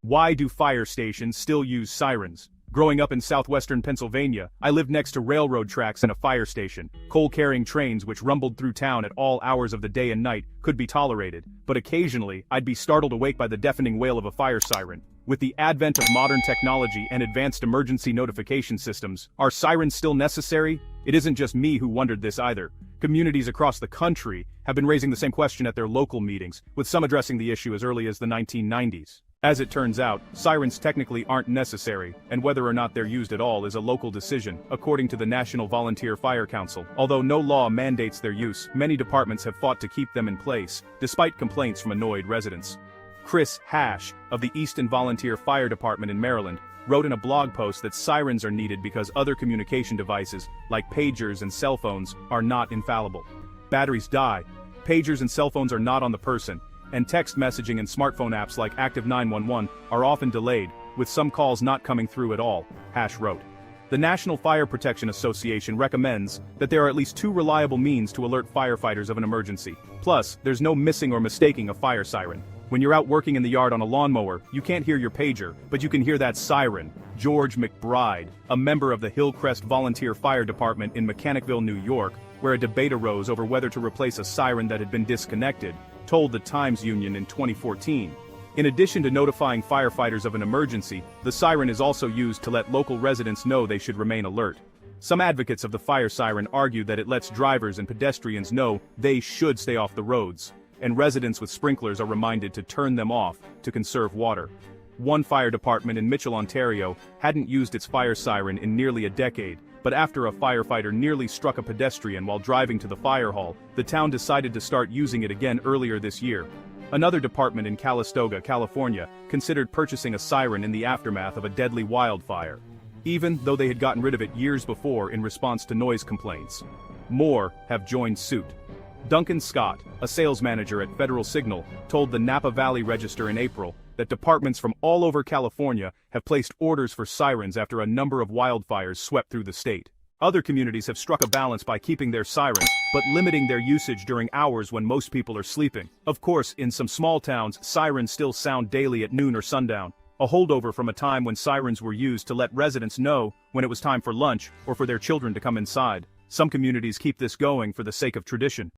Why do fire stations still use sirens? Growing up in southwestern Pennsylvania, I lived next to railroad tracks and a fire station. Coal-carrying trains which rumbled through town at all hours of the day and night could be tolerated, but occasionally, I'd be startled awake by the deafening wail of a fire siren. With the advent of modern technology and advanced emergency notification systems, are sirens still necessary? It isn't just me who wondered this either. Communities across the country have been raising the same question at their local meetings, with some addressing the issue as early as the 1990s. As it turns out, sirens technically aren't necessary, and whether or not they're used at all is a local decision, according to the National Volunteer Fire Council. Although no law mandates their use, many departments have fought to keep them in place, despite complaints from annoyed residents. Chris Hash, of the Easton Volunteer Fire Department in Maryland, wrote in a blog post that sirens are needed because other communication devices, like pagers and cell phones, are not infallible. Batteries die. Pagers and cell phones are not on the person, and text messaging and smartphone apps like Active 911 are often delayed, with some calls not coming through at all, Hash wrote. The National Fire Protection Association recommends that there are at least 2 reliable means to alert firefighters of an emergency. Plus, there's no missing or mistaking a fire siren. When you're out working in the yard on a lawnmower, you can't hear your pager, but you can hear that siren. George McBride, a member of the Hillcrest Volunteer Fire Department in Mechanicville, New York, where a debate arose over whether to replace a siren that had been disconnected, told the Times-Union in 2014. In addition to notifying firefighters of an emergency, the siren is also used to let local residents know they should remain alert. Some advocates of the fire siren argue that it lets drivers and pedestrians know they should stay off the roads, and residents with sprinklers are reminded to turn them off to conserve water. One fire department in Mitchell, Ontario, hadn't used its fire siren in nearly a decade, but after a firefighter nearly struck a pedestrian while driving to the fire hall, the town decided to start using it again earlier this year. Another department in Calistoga, California, considered purchasing a siren in the aftermath of a deadly wildfire, even though they had gotten rid of it years before in response to noise complaints. More have joined suit. Duncan Scott, a sales manager at Federal Signal, told the Napa Valley Register in April that departments from all over California have placed orders for sirens after a number of wildfires swept through the state. Other communities have struck a balance by keeping their sirens, but limiting their usage during hours when most people are sleeping. Of course, in some small towns, sirens still sound daily at noon or sundown, a holdover from a time when sirens were used to let residents know when it was time for lunch or for their children to come inside. Some communities keep this going for the sake of tradition.